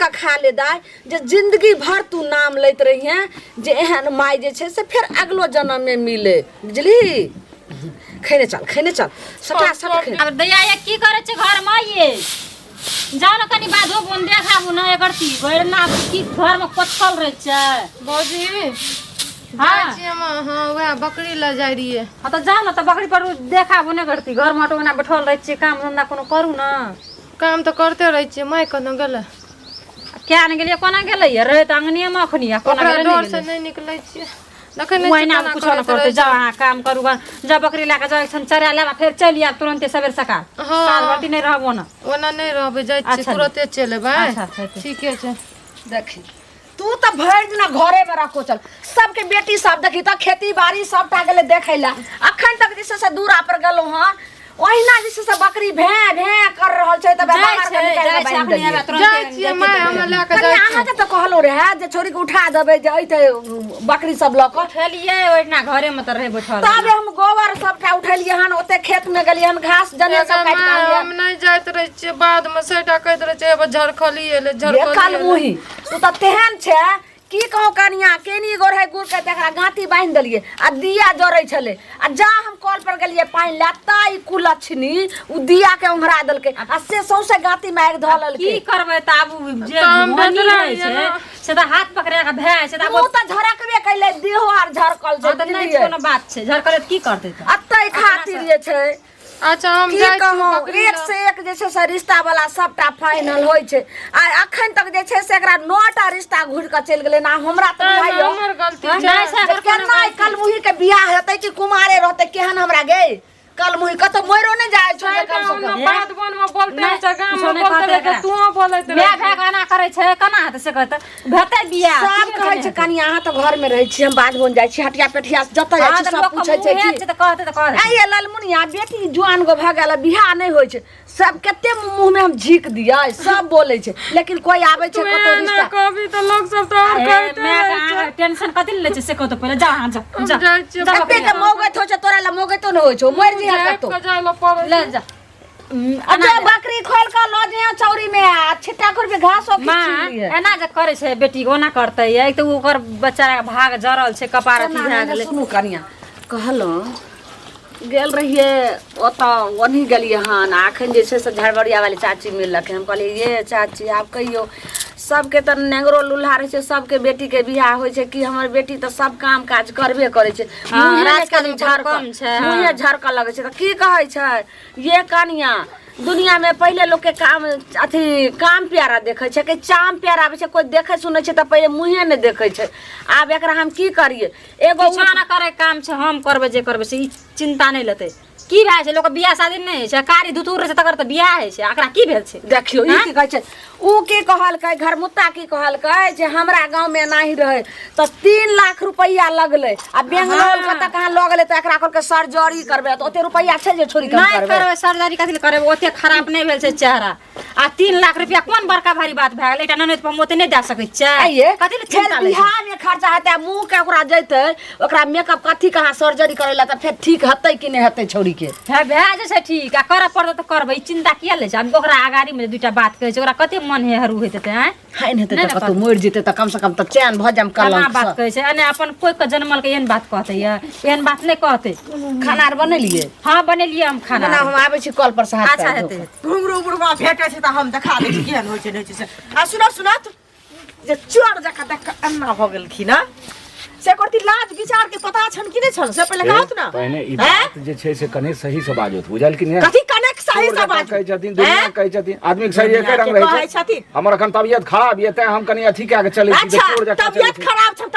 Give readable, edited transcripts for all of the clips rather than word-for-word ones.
का खा ले दाय जे जिंदगी भर तू नाम लैत रही है जे एहन माय जे छे से फिर अगलो जन्म में मिले बुझली खेने चल सटा खेने अब दैया ये की करे छे घर में ये जाओ ना कनी बाधो बोन देखाबू ना एकरती गइर ना की घर में पत्थल रह छे बौजी हां हां वह बकरी ले जाई रही है। हां तो जाओ ना तो बकरी पर देखाबू ना करती घर में टोना बैठल रह छे काम धंधा कोनो करू ना काम तो करते रह छे मैं कनो गेले क्या न गेलिए कोना गेलै रहे त अंगनिया में अखनी कोना गेलै डर से नहीं निकलै छे देखै वही ना कुछ न करते जाओ काम करू जब बकरी लाके जाओ छन चरा लेबा फिर चली आ तुरंत सवेर सकाल साल भर नहीं रहबो ना ओना नहीं रहबे जाय छी तुरंते चले भाई ठीक है छे देखी तू तो भर दिन घरे में रखो चल सबके बेटी सब देखी तो खेती बाड़ी सबटा गेले देखैला अखन तक जैसे से दूर पर गेलो हां ओहिना जैसे से बकरी भे कर रहल छै त बाहर के निकाल के बांध दे जाय छी मैं हम लेके जाय छी अहाँ के तो कहलो रहे जे छोरी के उठा देबे जे ऐते बकरी सब ल के उठलिए ओहिना घरे में त रहे बैठल तब हम गोबर सबटा उठलिए हन ओते खेत में गेलिए हन घास जने सब काट के हम नहीं जाइत रह छी बाद में सेटा कहत रह छी झरखली एले झरखली काल मुही तू त तेहन छे की कहू कनिया केनी गोरहे गुड़ के देखरा गांती बांध दलिए आ दिया जरै छले आ जा हम कॉल पर गेलिए पानी लाता ई कुलछनी उ दिया के ओंघरा देलके आ से सौसे गांती मार धलल की करबे त आबू जे मनी रहे छे से त हाथ पकड़े के भै से त वो त झरकबे कैले देहो आर झरकल छै त नहीं कोनो बात छै झरकले की करते त अतै खातिर जे छै अच्छा हम जाय छी एक से एक जे छै से रिश्ता वाला सबटा फाइनल होय छै आ अखन तक जे छै से एकरा 9टा रिश्ता घुर के चल गेलै ना हमरा त भाइयो हमर गलती नहीं से अगर केना कल मुही के बियाह हेतै कि कुमारे रहतै केहन हमरा गे कल मुही कत मोइरो नहीं जाय छै कम से कम बात बन में बोलते है जगह में बोलते है तू बोलत बे भे गाना करे छै कना हेतै से कहत भेतै बियाह सब कहै छै कनी अहाँ त घर में रहै छी हम बाज बन जाय छी हटिया पेठिया जत जाय छी सब पूछै छै कि त कहत ए ललमुनिया बेटी जुआन गो भ गेल बियाह नहीं होय छै सब केते मुंह में हम झीक दिया सब बोले छै लेकिन कोई आबै छै कतो रिश्ता कभी तो लोग सब तो और कहते मैं टेंशन कथि ले छै से कहत पहिले जा हां जा एते के मोगत हो छै तोरा ला मोगतो न होय छै मर जी हकतो ले जा अच्छा बकरी खोल के लो जे चौरी में छिट्टा कर पे घास हो खींच लिए एना जे करे छै बेटी ओना करतै एक त ओकर बेचारा के भाग जरल छै कपार अथी भए गेलै सुनु कनिया कहलो गेल रहिए ओता ओनी गेलिए हन आखन जे छै से झड़बड़िया वाली चाची मिललक हम कहलिए ये चाची आप कहियो सबके त नेगरो लुल्हा रहे छै सबके बेटी के बियाह होय छै कि हमर बेटी त सब काम काज करबे करे छै राज का झरकम छै मुंहे झरक लगे छै त की कहै छै ये कनिया दुनिया में पहले लोग के काम अथी काम प्यारा देखे छै कि चाम प्यारा आबे छै कोई देखे सुने छै त पहले मुंहे ने देखे छै आब एकरा हम की करिए एगो ना करे काम छै हम करबे जे करबे से ई चिंता नहीं लेते की भाई छै लोग बियाह शादी नहीं छै कारी दुतुर से तकर त बियाह है छै एकरा की भेल छै देखियो ई की कहै छै ऊ की कहल कै घर मुत्ता की कहल कै जे हमरा गांव में नाही रहे त 3 लाख रुपया लगले आ बेंगलोर कत कहां लगले त एकरा कहल के सर्जरी करबे त ओते रुपया छै जे छोरी काम करबे नहीं करबे सर्जरी कथि करबे ओते खराब नहीं भेल छै चेहरा आ 3 लाख रुपया कोन बड़का भारी बात भए गेल एटा ननद पर मोते नहीं दे सकै छै आइए कथि ले चिंता ले बिहार में खर्चा हेतै मुंह के ओकरा जैते ओकरा मेकअप कथि कहां सर्जरी करेला त फिर ठीक हेतै कि नहीं हेतै छौरी के भए जे छै ठीक आ करे पड़त त करबै चिंता किया ले छै हम ओकरा आगारी में दुटा बात कहै छै ओकरा कते मन है हरू हेतै त हाइन हेतै त कतो मर जेतै त कम से कम त चैन भ जाम कलम बात कहै छै अने अपन कोई के जन्मल के एहन बात कहतै एहन बात नहीं कहतै खाना आर बनेलिए हां बनेलिए हम खाना ना हम आबै छी कॉल पर से हाथ अच्छा हेतै घुंगरू बुढ़वा भेटै छै त हम देखा दै छी केहन होय छै नै छै आ सुनत जे चोर जका देख अन्ना भ गेलखिन ना से करती लाज विचार के पता छन कि नै छन से पहिले कहत ना पहले ई बात जे छै से कने सही से बाजत बुझल कि नै कथि कनेक सही से बात कहै छथिन दुनिया कहै छथिन आदमी के सही एके रंग रहै छै हमर अखन तबियत खराब ये त हम कनी अथी के चलै छी चोर जका तबियत खराब छन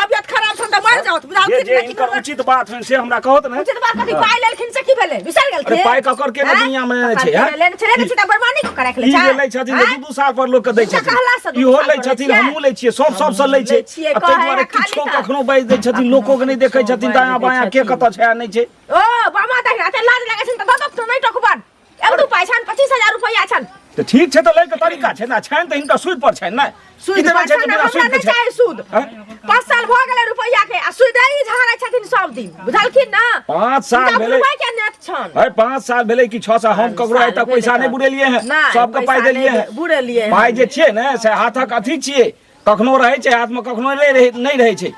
त मर जाओत बुझाउ जे इनकर उचित बात है से हमरा कहत नै उचित बात कथि पाइ लेलखिन से की भेलै बिसर गेलखिन अरे पाइ ककर के दुनिया में छै लेन छले नै छै त बर्बादी को करे ई लै छथिन 2 साल पर लोग के दै छथिन इहो लै छथिन हमहु लै छियै सब से लै छै आ तै दुआरे किछो कखनो बाजि दै छथिन लोको के देखे छथिन दाया बाया के कत छै नहीं छै ओ बामा त लाज लागे छन त ददक त नहीं टकबान एक दू पैसा 25,000 रुपया छन तो ठीक छे तो लै के तरीका छे ना छान तो इनका सूद पर छे ना सूद पर छे ना हमरा नहीं चाहे सूद 5 साल भ गेलै रुपैया के आ सूद ही झाड़ै छथिन सब दिन बुझलखिन ना 5 साल भेलै के नेट छन है 5 साल भेलै कि 6 साल हम ककरो आइ तक पैसा नहीं बुड़ेलिए हैं सबके पाई देलिए हैं बुड़ेलिए पाई जे छिए ना से हाथक अथी छिए कखनो रहै छै हाथ में कखनो नहीं रहै छै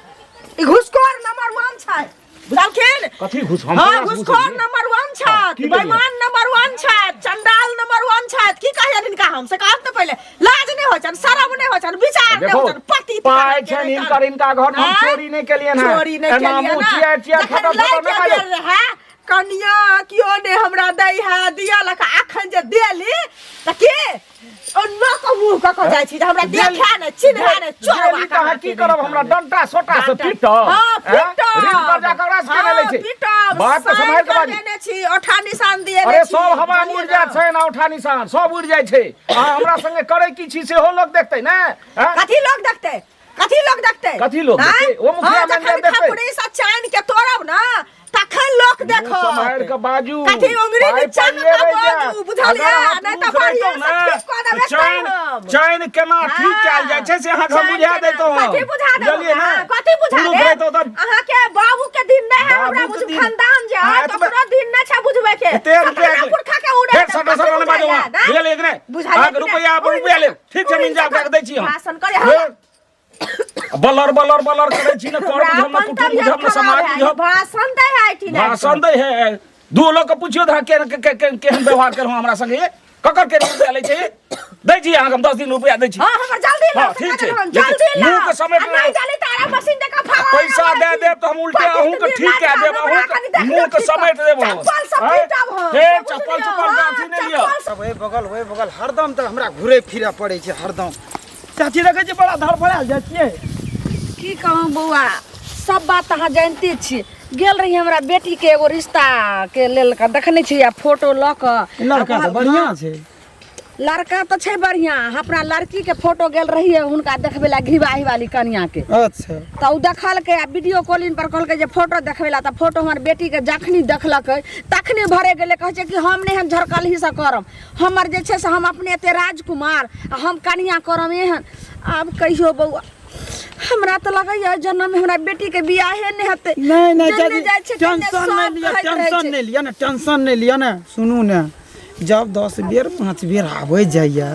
ई घुसखोर नंबर 1 छै बुझलखिन कथी घुस हम हां घुसखोर नंबर 1 छै बेईमान नंबर 1 छै चंडाल नंबर 1 छै की कहियन इनका हम से कहत पहले लाज नहीं हो छन शरम नहीं हो छन विचार नहीं हो छन पति पाई छै इनका घर हम चोरी नहीं केलिए ना चोरी नहीं केलिए ना चिया खटा खटा है कन्या कियो ने हमरा दै है दिया लका अखन जे देली त के ओ न कहू कक जाय छी हमरा देखा ने चिन्हा ने चोरवा कहा की करब हमरा डंटा सोटा से पीट हां पीट रिट पर जा ककरा से केने लै छै बात तो संभाल के बाजी देने छी ओठा निशान दिए अरे सब हवा उड़ जाय छै ना ओठा निशान सब उड़ जाय छै हमरा संगे करे की छी से हो लोग देखतै ना कथी लोग देखतै कथी लोग देखतै ओ मुखिया मैनेजर देखतै पुलिस चाइन के तोड़ब ना तखन लोग देखो संभाल के बाजू कथी उंगली नीचा के बाजू बुझलिया नै त बढ़िया से ठीक कर देबै चाइन केना ठीक कैल जाय छै से अहाँ हम बुझा देतो कथी बुझा देबै ना कथी बुझा देबै अहाँ के बाबू के दिन नै है हमरा बुझ खानदान जे है तो पूरा दिन नै छै बुझबै के पुरखा के उड़े फेर सटो सटो नै बाजू बुझा ले इतने आ रुपया ले ठीक छै मिल जाब के दै छी हम भाषण करे बलर करे छी न कर हम न कुटुम बुझब न समाज बुझब भाषण दे है कि नहीं भाषण दे है दो लोग के पूछियो धा केहन व्यवहार करहु हमरा संगे ककर के रुपया ले छै दै छी अहाँ हम 10 दिन रुपया दै छी हां हमर जल्दी ला ठीक छै जल्दी ला मुंह के समेट नहीं जल्दी तारा मशीन दे का फाड़ा पैसा दे देब तो हम उल्टे अहूं के ठीक कह देब अहूं मुंह के समेट देब चप्पल गाथी नै लियो ओए बगल हरदम त हमरा घुरे फिरे पड़े छै हरदम चाची रखे छै बड़ा धड़फड़ाल जाइ छियै की कहूँ बौआ सब बात अहाँ जानते छी गेल रही हमरा बेटी के एगो रिश्ता के लेल का देखने छी या फोटो ल क लड़का तो बढ़िया छै लड़का तो छै बढ़िया अपना लड़की के फोटो गेल रही है उनका देखबे ला घिवाही वाली कन्या के अच्छा तो उ देखल के वीडियो कॉलिंग पर कहल के जे फोटो देखबे ला त फोटो हमर बेटी के जखनी देखलक तखनी भरे गेले कहे छै कि हम नहीं हम झरकल ही से करम हमर जे छै से हम अपने एते राजकुमार हम कन्या करम एहन अब कहियो बौआ हमरा तो लगैया जन्म में हमरा बेटी के बियाहे नहीं हेतै नहीं टेंशन नहीं लिया ना टेंशन नहीं लिया ना सुनू ना जब 10 बेर 5 बेर आवे जाइए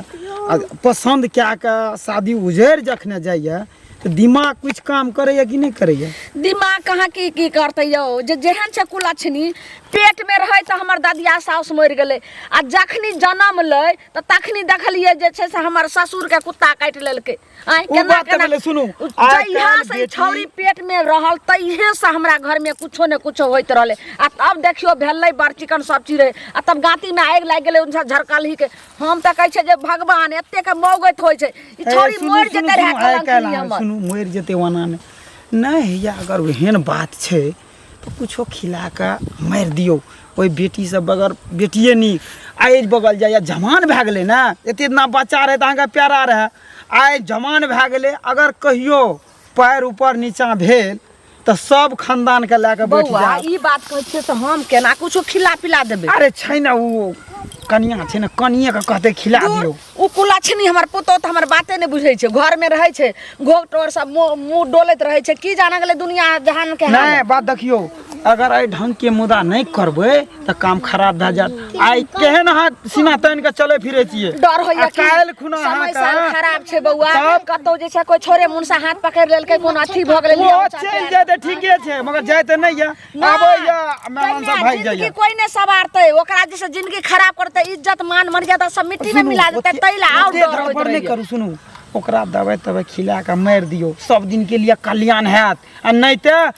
पसंद क्या के शादी उजैर जखने जाइए तो दिमाग कुछ काम करे कि नहीं करे दिमाग कहाँ की करते यो जेहन छै कुलछनी पेट में रहे तो हमर दादिया साउस मर गेले आ जखनी जन्म ले तो तखनी देखलिए जे छै से हमर ससुर के कुत्ता काट लेलकै आइ केना केना सुनू जहिया से छौरी पेट में रहल तहिए से हमरा घर में कुछो ने कुछो होइत रहले आ तब देखियो भेलै बड़ चिकन सब चीज रहे आ तब गाती में आगि लाग गेलै उनसा झरकल के हम त कहै छै जे भगवान एते के मौगत होय छै ई छौरी मर जेते रहे कलंकी हमर सुनू मर जेते वना नहीं या अगर वहन बात छै तो कुछो खिला के मार दियो ओई बेटी से बगैर बेटिए नी आइ बगल जाय जवान भए गेलै ना एते इतना बच्चा रहे त अहाँके प्यारा रहे आइ जवान भए गेलै अगर कहियो पैर ऊपर नीचा भेल तो सब खानदान के लेके बैठ जा ई बात कहै छै से हम केना कुछो खिला पिला देबै अरे छै ना वो कनिया छै ना कनिए के कहते खिला दियो उ कुलछनी हमर पुतो त हमर बाते नै बुझै छै घर में रहै छै घोटोर सब मुंह डोलैत रहै छै की जान गेलै दुनिया जहान के नहीं बात देखियो अगर आई ढंग के मुदा नहीं करबे तो काम खराब भ जात आई केहन हाथ सीना तान के चले फिरे छिए डर होइया कि काल खुना समय साल खराब छै बौआ कतौ जे छै कोई छोरे मुनसा हाथ पकड़ लेलकै कोन अथी भ गेलै वो चल जाय त ठीके छै मगर जाय त नहीं या आबे या मेहमान सब भाग जाय कोई नै सवारतै ओकरा जैसे जिंदगी खराब करतै इज्जत मान मर्यादा सब मिट्टी में मिला देतै तैला आउ डर होइत नहीं करू सुनू ओकरा दवाई तवे खिला के मार दियो सब दिन के लिए कल्याण हैत आ नहीं त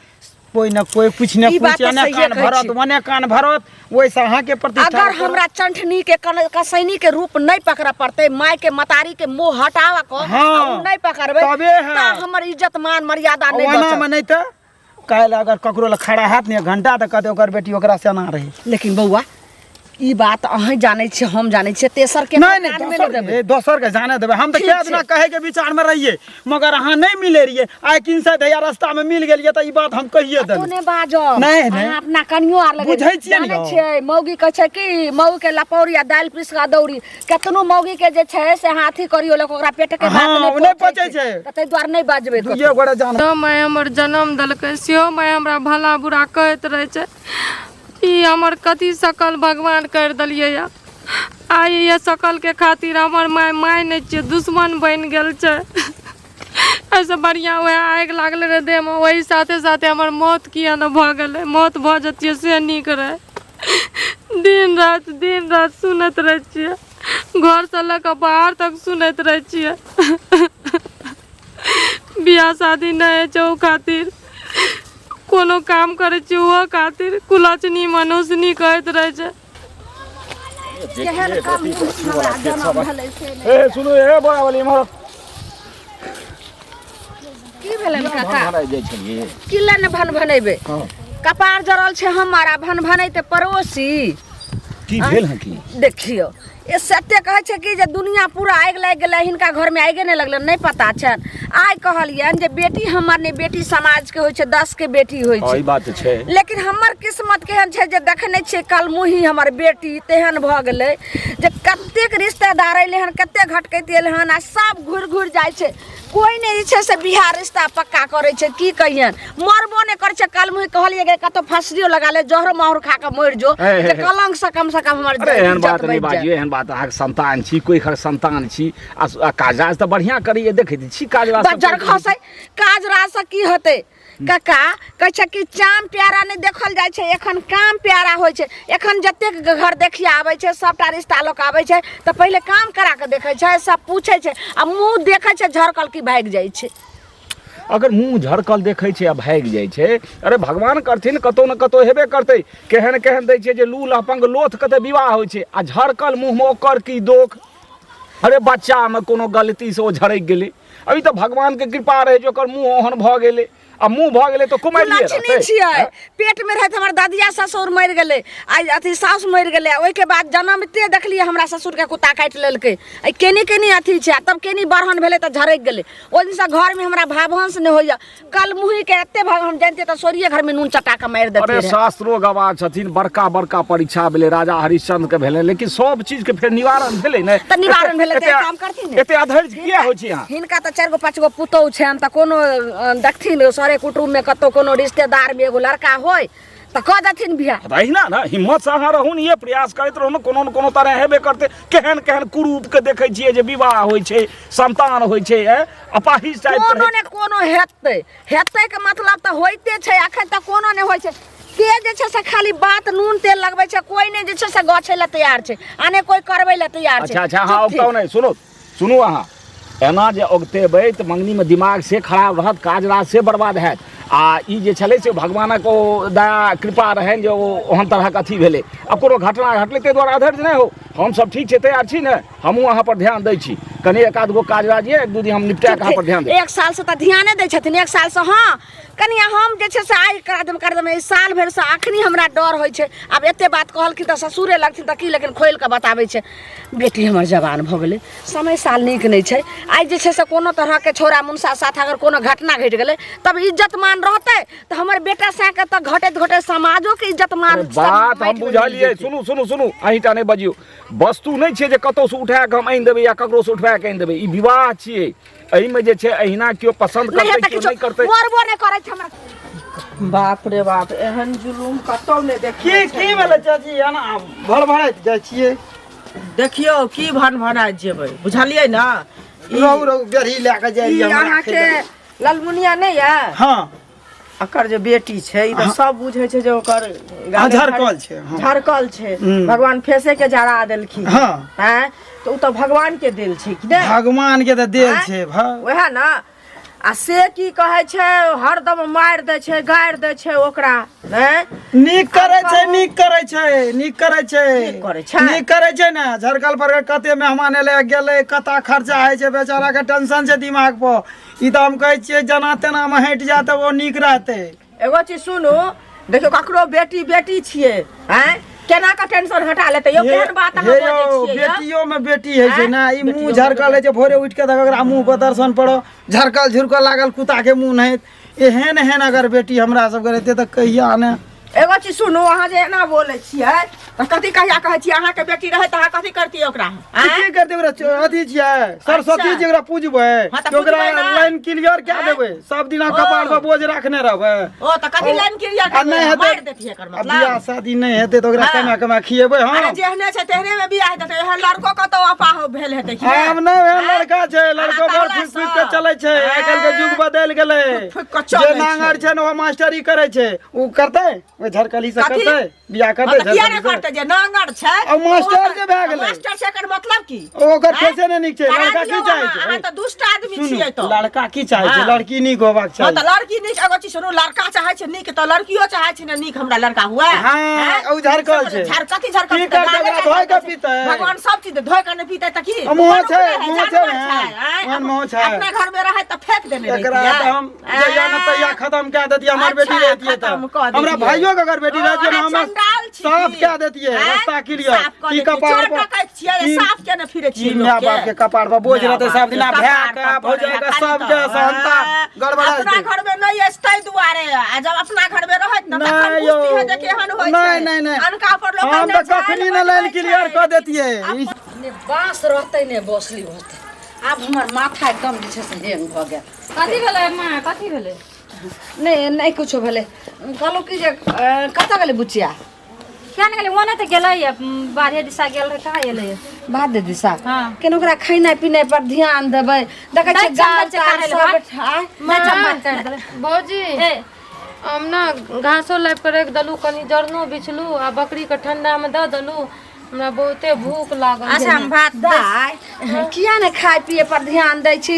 कोई न कोई कुछ न कुछ ने कान भरत वैसे अहाँ के प्रतिष्ठा अगर हमरा चंठनी के कसैनी के रूप नहीं पकड़ा पड़ते माय के मतारी के मुंह हटावा को नहीं पकड़बे त हमर इज्जत मान मर्यादा नहीं बचत में नहीं त काल अगर ककरो ल खड़ा हाथ ने घंटा त कहते ओकर बेटी ओकरा से ना रही लेकिन बौआ ई बात अहीं जानै छियै हम जानै छियै तेसर के नहीं कान में नहीं देबै दोसर के जाने देबै हम तो ठीक क्या दिना छै। कहे के विचार में रहिए मगर अहाँ नहीं मिले रहिए आइ किनसे दैया रास्ता में मिल गेलिए त ई बात हम कहिए तू देली ने बाजब नहीं, नहीं। अहाँ अपना कनियो आर लगे बुझै छियै ने जानै यौ। छियै मौगी कहै छै कि मौगी के लपौरी आ दालि पीस के दौड़ी केतनो मौगी के जे छै से हाथी करियो लोग ओकरा पेट के बात हाँ, नहीं नहि पहुँचै पचै छै। त तै दुआरे नहीं बाजबै दुइये गोरे जान तो माय हमर जन्म देलकै सेहो माय हमरा भला बुरा कहैत रहै छै ई हमर कथी सकल भगवान कर देलियै या आइ ये सकल के खातिर हमर माय नहीं छियै दुश्मन बनि गेल छै ऐसे बढ़िया वह आगि लागले रहे देह में वही साथे साथे हमर मौत किया न भऽ गेलै मौत भऽ जतियै से नीक रहे दिन रात सुनैत रहै छियै घर से लऽ कऽ बाहर तक सुनैत रहै छियै बियाह शादी नहीं है ओ खातिर कोनो काम करे छी ओहो खातिर कुलचनी मनुष्यनी कहैत रहे छै ए सुनो ए बड़ा वाली इमहर की भेलै काका भनाइ जाइ छलिए किला ने भन भनेबे कपार जरल छै हमारा भन भनैते पड़ोसी की भेल है की देखियो ये सत्य कहै छै कि जे दुनिया पूरा आगि लागि गेलै हिनका घर में आगे नहीं लगलै नहीं पता छन आइ कहलियन जे बेटी हमर ने बेटी समाज के होइ छै 10 के बेटी होइ ई छै बात छै लेकिन हमर किस्मत केहन छै जे देखने छियै कल मुही हमर बेटी तेहन भऽ गेलै जे कतेक रिश्तेदार अयलै हन कते घटकैत एलै हन आ सब घुरि घुरि जाइ छै कोई नहीं जे छै से बिहार रिश्ता पक्का करे छै की कहियन मरबो नहीं करे छै कल मुही कहलिए गे कतो फसरियो लगा ले जहर माहौर खा के मर जो जे कलंक से कम हमर अरे एहन इज्जत बात नहीं बचि जाय। बाजियो एहन बात अहाँके संतान छी कोई खर संतान छी आ काज तऽ बढ़िया करिए देखै छी काज बज्जर खसै काज रास की होतै काका कहै छै कि चाम प्यारा नहीं देखल जाइ छै एखन काम प्यारा होइ छै एखन जतेक घर देखिया आबै छै सबटा रिश्ता लोक आबै छै तऽ पहिले काम करा के देखै छै सब पूछै छै आ मुंह देखै छै झरकल की भागि जाइ छै अगर मुंह झरकल देखै छै आ भागि जाइ छै अरे भगवान करथिन कतौ न कतौ हेबे करतै केहन केहन दै छै जे लूल अपंग लोथ कते विवाह होइ छै आ झरकल मुंह में ओकर की दोख अरे बच्चा में कोनो गलती से ओ झरक गेलै अभी तऽ भगवान के कृपा रहै जे ओकर मुंह ओहन भऽ गेलै आ मुंह भऽ गेलै तऽ कुमारिए लक्ष्मी छियै पेट में रहै हमर दादिया ससुर मरि गेलै आई अथी सासु मरि गेलै ओहि के बाद जनमते देखलियै हमरा ससुर के कुत्ता काटि लेलकै आई केनी अथी छै तब केनी बरहन भेलै तऽ झरक गेलै ओहि दिन से घर में हमरा भावंश नहि होइया कल मुही के एते भाग हम जानते तऽ सोरिये घर में नून चटा के मारि देते अरे शास्त्रो गवाह छथिन बड़का बड़का परीक्षा भेलै राजा हरिश्चंद्र के भेलै लेकिन सब चीज के फेर निवारण भेलै ने तऽ निवारण भेलै तऽ काम करथिन एते अधैर्य किया होइ छै यहाँ हिनका तऽ 4 गो 5 गो पुतौह छनि तऽ कोनो देखथिन सरे कुटुम्ब में कतौ कोनो रिश्तेदार में एगो लड़का होय तऽ कह देथिन बियाह अहिना ना हिम्मत से अहाँ रहू ये प्रयास करैत रहू कोनो न कोनो तरह हेबे करते केहन केहन कुरूप के देखै छियै जे विवाह होइ छै संतान होइ छै अपाहिज टाइप कोनो ने कोनो हेतै के मतलब तऽ होइते छै अखन तक कोनो ने होइ छै के जे छै से खाली बात नून तेल लगबै छै कोई ने जे छै से गछै ला तैयार छै आने कोई करबै ला तैयार छै अच्छा हाँ उगताओ नहीं सुनू अहाँ एना जे उगतेबै तऽ मंगनी में दिमाग से खराब रहत काज राज से बर्बाद हैत आ ई जे छलै से भगवानक ओ दया कृपा रहनि जे ओ ओहन तरहक अथी भेलै अब कोनो घटना घटलै ताहि दुआरे अधैर्य नहि हो हमसब ठीक छै तैयार छी ने हमहूँ अहाँ पर ध्यान दै छी कनी एक आध गो काज राज ये 1-2 दिन हम निपटा के अहाँ पर ध्यान देब एक साल से तऽ ध्याने दै छथिन एक साल से हाँ कनी हम जे छै से आइ कर देबै साल भरि से अखनी हमरा डर होइ छै आब एते बात कहलखिन तऽ ससुरे लगथिन तऽ की लेकिन खोलि कऽ बताबै छै बेटी हमर जवान भऽ गेलै समय साल नीक नहि छै आइ जे छै से कोनो तरह के छौड़ा मुनसा साथ अगर कोनो घटना घटि गेलै तब इज्जत मान रहतै तऽ हमर बेटा से के तऽ घटैत समाजो के इज्जत मान बात हम बुझलियै सुनू अहिटा नहि बजियौ वस्तु नहि छै जे कतौ से उठा के हम आनि देबै या ककरो से उठा के आनि देबै ई विवाह छियै एहि में जे छै अहिना केओ पसंद करतै केओ नहीं करतै मरबो नहि करै छै हमरा बाप रे बाप एहन जुलूम कतौ नहि देखिए की भेलै चाची एना भड़भड़ाइत जाइ छियै देखियो की भन भनाइत जेबै बुझलियै ना रहू बेरही लए के जाइ ई अहाँके ललमुनिया नहीं है हाँ एकर जे बेटी छै ई तऽ सब बुझै छै जे ओकर झरकल छै हाँ। झरकल छै भगवान फेसे के जरा देलखिन हाँ। हैं तो उ तऽ भगवान के देल छै कि नहीं भगवान के तऽ देल छै वएह ना आ से की कहै छै हरदम मारि दै छै गारि दै छै ओकरा हैं नीक करै छै नीक करै छै नीक करै छै ने झरकल पर कते मेहमान एले गेले कता खर्चा होइ छै बेचारा के टेंशन छै दिमाग पर ई तऽ हम कहै छियै जना तेना में हटि जाए तऽ वो नीक रहतै एगो चीज सुनू देखियो ककरो बेटी छियै हैं केना का टेंशन हटा लेते यो केहन बात अहाँ हे बजै यौ, छियै यो? बेटियों में बेटी है छै ना, ई मुंह झरकल है छै, भोरे उठ के देख मुंह पर दर्शन पड़ो, झरकल झुरकल लागल कुत्ता के मुंह नहीं। एहन एहन अगर बेटी हमरा सब रहते तो कहिया ने। एगो चीज सुनू, अहाँ जे एना बोलै छियै तऽ कथी कहिया कहै छियै अहाँ के बेटी रहे तऽ अहाँ कथी करतियै ओकरा? की करते ओकरा अथी छियै सरस्वती जी ओकरा पूजबै हाँ तऽ कि ओकरा पूजबै ना। लाइन क्लियर क्या देबै? सब दिन कपाड़ पर बोझ रखने रहबै? ओ तऽ कथी लाइन क्लियर आ नहीं करबै? मारि हेतै देतियै एकर आ बियाह मतलब। शादी नहीं हेतै तो ओकरा हाँ। कमा कमा खिएबै अरे हम। जेहने छै तेहने में बियाह देतै, एहन लड़को कतौ अपाह भेल हेतै कि आब नहि? नहीं ओहन लड़का छै, लड़को अहाँ बड़ कहला फुक फुक के सँ। चलै छै। आइ काल्हि के युग बदल गेलै। फुक के जे चलै छै। नांगर छै ने वो मास्टरी करे छै, उ करतै ओइ झरकली से कथी? करतै बियाह हाँ करतै तऽ किया झरकली नहि से। करतै? जे नांगर छै आ मास्टर जे भए गेलै। मास्टर से एकर मतलब की? ओकर हैं? कैसे नहीं नीक छै? करा लड़का दियौ की चाहै अहाँ, छै? अहाँ तऽ दुष्ट आदमी सुनू, छियै तो। लड़का की चाहै छै? हाँ। लड़की नीक होबाक हाँ चाही। तऽ लड़की नीक, एगो चीज सुनू, लड़का चाहै छै नीक तऽ लड़कियो चाहै छै ने नीक हमरा लड़का हुए। हाँ, हैं? उ झरकल छै। कथी झरकल की छै? करतै? लागे ओकरा छै धोइ के झरकल छै। पीतै। भगवान सब चीज धोइ के नहि पीतै तऽ की? मुँह कोनो छै, नहि मुँह जानवर छै, हैं? हाँ, मुँह छै। अपने घर में रहे तो फेंक देने एकरा रहितियै। तऽ हम जहिया न तहिया खत्म कए देतियै। हमर अच्छा, बेटी रहतियै तऽ खत्म कऽ हमरा देतियै। भाइयों के अगर बेटी ओ, रहतियै ने अहाँ हमे चंडाल छी साफ की? कए देतियै हैं? रास्ता क्लियर। साफ कऽ की देतियै। कपाड़ चोर पर डकैत छियै, की- साफ केने फिरै की छियै माय लोकके? बाप के कपाड़ पर बोझ माय रहतै बाप सब दिना के भए कपाड़ के पर भौजाइ के खाली सबके तऽ, सहनता गड़बड़ा अपना जेतै। घर में नहीं अछि ताहि दुआरे, आ जब अपना घर में रहत न तखन नहीं यौ, बुझती है जे केहन होइ छै। नहीं नहीं अनका पर लोक हम तऽ कखनी न लाइन क्लियर कऽ देतियै। ई ने बाँस रहतै ने बसली रहतै। आब हमर माथा एकदम जे छै से हेंग भऽ गेल। कथी भेलै माँ? कथी भेलै? नहीं नहीं कुछो भेलै। कहलहुँ कि जे कतऽ गेलै बुचिया? क्या नहीं गेलै? ओने तऽ गेलै बाढ़े दिशा गेल रहे, कहाँ एलै? बात दे दिशा हाँ। केन ओकरा खेनाइ पिनाइ पर ध्यान देबै। देखै छियै दै गाल चम्मच ताल काढ़ै सब लए आँय? मैं चम्मच काट देले। भौजी ए हम ना घासो लाबि के रख देलू, कनी जरनो बिछलू आ बकरी के ठंडा में दऽ देलू। हमरा बहुते भूख लागल। अच्छा हम भात दाय किया ने खाय पिए पर ध्यान दै छी?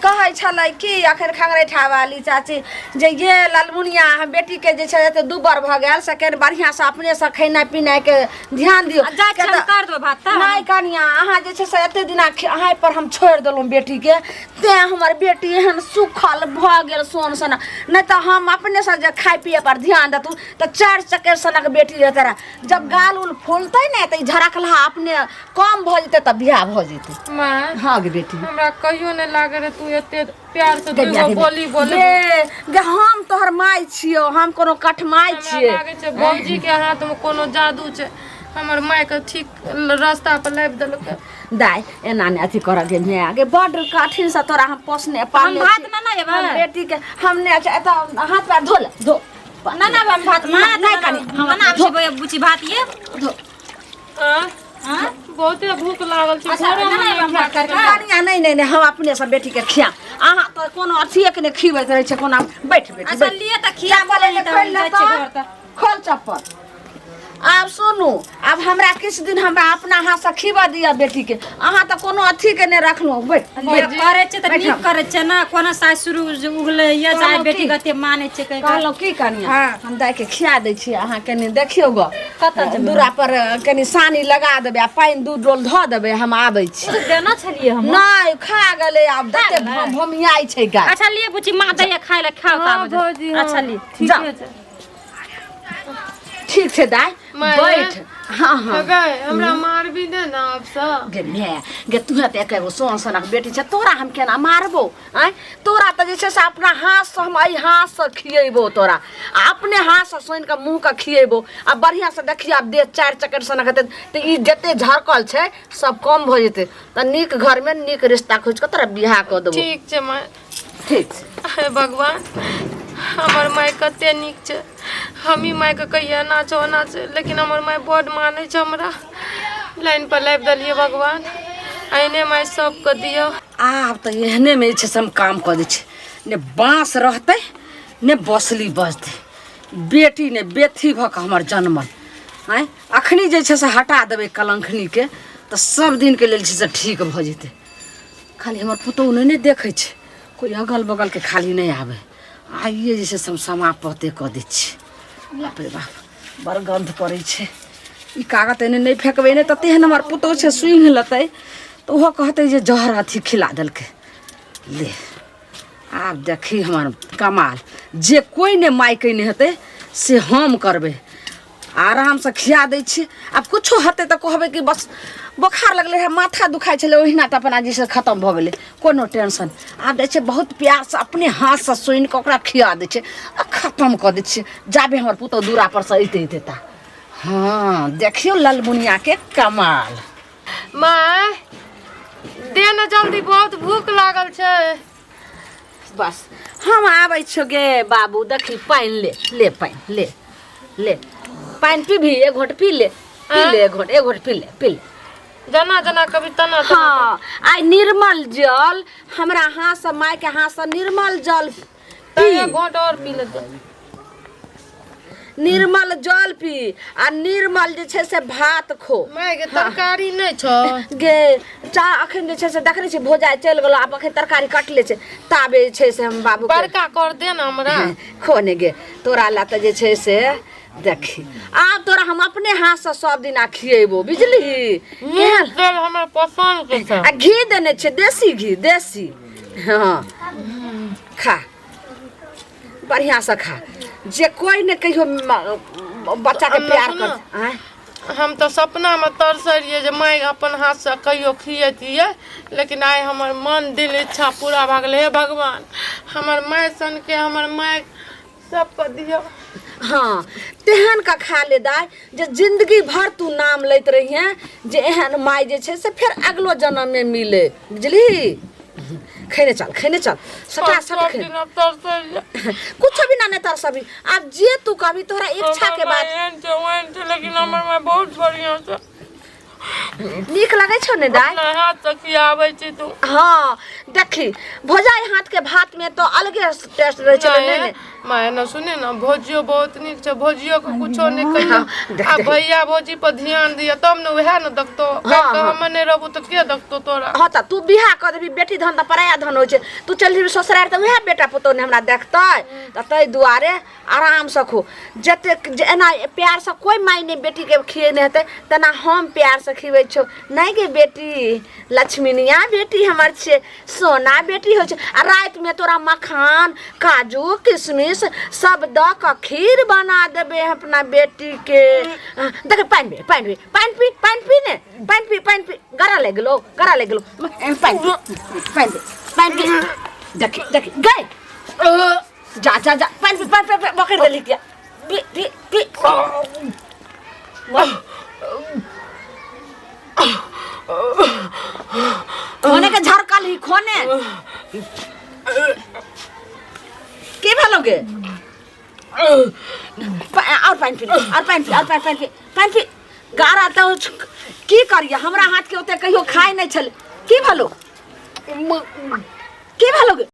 कहै छलै कि अखन खंगरैठा वाली चाची जे ये ललमुनिया हम बेटी के जे छै एते दुबर भऽ गेल से केन बढ़िया से अपने से खेनाइ पिनाइ के ध्यान दियौ। जा छी हम कर देबै भात तऽ। नहीं कनिया अहाँ जे छै से एते दिना अहाँ पर हम छोड़ि देलहुँ बेटी के, तें हमर बेटी एहन सुखल भऽ गेल सोन सना। नहीं तऽ हम अपने से जे खाय पिए पर ध्यान देतू तऽ 4 चक्कर सनक बेटी रहते रह। जब गाल उल फूलतै ने तऽ झरकला अपने कम भऽ जेतै तऽ बियाह भऽ जेतै। माँ हाँ गे बेटी हमरा कहियो नहीं लागे रे तू एते प्यार से गे दूगो बोली बोले। गे हम तोहर माय छियो, हम कोनो कठमाय हमरा छियै। लागे छै भौजी के हाथ में कोनो जादू छै। हमर माय के ठीक रास्ता पर लाबि देलकै। दाय एना ने अथी कर गे मैं आगे बड़ कठिन से तोरा हम पोसने पालने हम भात छी। ना ना एबै? हम बेटी के हमने एत हाथ पैर धो ले धो। ना ना हम भात माँ नहीं कनी हम ना धो आपसे बुची भात ये। धो। हां बहुते भूख लागल छै। अच्छा, घरो में नहीं, नहीं हम खाके भात जा। कनिया नहीं नहीं नहीं हम अपने से बेटी के खिया। अहाँ तो कोनो अथिए के ने खिबैत रहे छै कोनो। बैठ बेटी अच्छा बैठ। लिए त खिया चप्पल एने खोल ले जाइ छै घर तो त। खोल चप्पल। आब सुनू, अब हमरा किछु दिन हमरा अपना हाथ से खिबा दिया बेटी के। अहाँ तो कोनो अथी के ने रखलहुँ। बैठ ये करे छै त बैठ। नीक करे छै ना। कोनो सासुर उगले ये चाहे कहलहुँ बेटी की? गते माने छै कहि कहलहुँ की कनिया हाँ। हम दाय के खिया दै छी, अहाँ कनि देखियौ ग कतऽ जेबै? दूरा पर कनि सानी लगा देबै आ पानि दूध डोल धऽ देबै, हम आबै छी। देना छलिए हम। नहीं खा गेलै आब देते गेलै? भमियाई छै गाय। अच्छा लिए बुची माँ दैया खाय ले खाओ हाँ भौजी हाँ। अच्छा लिए जा। ठीके छै। ठीक छै दाय माय, बैठ। हाँ हाँ गए हमरा मार भी दे ना आप सब। गे मैं गे तुहे तो एकेगो सोन सनक बेटी छै, तोरा हम केना मारबो? आँय तोरा तऽ जे छै से अपना हाथ से हम एहि हाथ से खियेबो तोरा, आ अपने हाथ से सोनि के मुँह के खियेबो। आ बढ़िया से देखिए आब देह 4 चक्कर सनक हेतै तऽ ई जते झरकल छै सब कम भऽ जेतै। तऽ नीक घर में नीक रिश्ता खोज के तोरा बियाह कऽ देबो। ठीक छै माय। ठीक छै। हे भगवान हमर माय कते नीक छै। हमी माय के कहिया ना छो ना छै, लेकिन हमर माय बड माने छै हमरा। लाइन पर लाबि देलिए भगवान, एहने माय सबके दियो। आब तऽ एहने में जे छै से हम काम कऽ दै छी। ने बाँस रहतै ने बसली बजतै। बेटी ने बेथी भऽ कऽ हमर जन्मल। आँय अखनी जे छै से हटा देबै कलंखनी के तऽ सब दिन के लेल छै से ठीक भऽ जेतै। खाली हमर पुतौह नहि देखै छै, कोई अगल बगल के खाली नहीं आवे। आइए जे छै से हम समाप्ते कऽ दै छी। बाप रे बाप बड़ गंध पड़ै छै। ई कागज एने नहीं फेंकबै ने तऽ तेहन हमर पुतौह छै सूंघि लेतै तऽ ओहो कहतै जे जहर अथी खिला देलकै। ले आब देखी हमर कमाल, जे कोई ने माय कने हेतै से हम करबै। आराम से खिया दै छी। आब कुछो हेतै तऽ कहबै कि बस बोखार लगले है, माथा दुखाइ छलै, ओहिना तऽ अपना जी से खत्म भऽ गेलै, कोनो टेंशन। आब दै छै बहुत प्यार से अपने हाथ से सुनि कऽ ओकरा खिया दै छै आ खत्म कऽ दै छियै, जाबे हमर पुतहु दूरा पर से अइते ता। हाँ देखियो ललमुनिया के कमाल। माय दे न जल्दी, बहुत भूख लागल छै। बस हम आबै छो गे बाबू, देखी पानि ले ले, पानि ले ले, पानि पीबी, एक घोट पी ले, पी ले, एक घोट पी ले, पी ले। जना जना कभी तना तना। हाँ आइ निर्मल जल हमरा हाथ से, माय के हाथ से निर्मल जल पी, एक घोट और पी ले दे। निर्मल जल पी आ निर्मल जे छै से भात खो। माय के तरकारी नहीं छ गे चा अखन जे छै से देखने छी भोजाइ चलि गेलो, आब अखन तरकारी कटले छै, ताबे जे छै से हम बाबू के बड़का कर दे न हमरा। खोने गे तोरा ला तऽ जे छै से देखी आब तोरा हम अपने हाथ से सब दिन खिएबो, बुझली। केहन तेल हमरा पसंद के छ। आ घी देने छै, देसी घी, देसी। हाँ खा बढ़िया से खा, जे कोई ने कहियो बच्चा के प्यार कर। आँय? हम तो सपना में तरस रहिए जे माय अपन हाथ से कहियो खिएतिए, लेकिन आइ हमर मन दिल इच्छा पूरा भऽ गेलै। हे भगवान हमर माय सन के, हमर माय सबको दियो। हाँ तेहन का खा ले दाय जे जिंदगी भर तू नाम लैत रहिए, जे एहन माय जे छै से फिर अगलो जन्म में मिले, बुझली। खेने चल, खेने चल, सटा सब खे, कुछ भी ना नेता सभी। अब जे तू कभी तोरा इच्छा के बाद, लेकिन हमर माय बहुत बढ़िया छ। नीक लगे छो ने दाय? अपना हाथ से खियाबै छी तू। हाँ देखी भोजाई हाथ के भात में तो अलगे टेस्ट रहे छले। नहीं माय न सुने न, भोजियो बहुत नीक छ, भोजियो को कुछो नहीं कहियो। आ भैया भौजी पर ध्यान दिया तब न वह न देखतो। हम नहीं रहबो तो के देखतो तोरा। हाँ त तू बियाह कर देबी, बेटी धन त पराया धन होय छै, तू चल जेबी ससुराल त वह बेटा पुतौ ने हमरा देखतै। त तै दुआरे आराम से खो, जते एना प्यार से कोई माय ने बेटी के खिएने हेतै तना हम प्यार से खिबै छौ। नहीं गे बेटी, लक्ष्मीनिया बेटी हमर छे, सोना बेटी हो छे। आ रात में तोरा मखान काजू किशमिश सब द क खीर बना देबे अपना बेटी के। देख पानी पी, पानी पी, पानी पी, पानी पी ने, पानी पी, पानी पी, गरा ले गेलो, गरा ले गेलो, पानी पी, पानी पी, पानी पी। देखी देखी गए, जा जा जा, पानी पी, पानी पी, बकर देली क्या, पी पी पी। खोने के झरकल ही खोने के भलोगे। और पानी पी, और पानी पी, और पानी पी, पानी पी। गारा तो की करिए, हमरा हाथ के ओते कहियो खाए नहीं छले। की भलो, की भलोगे।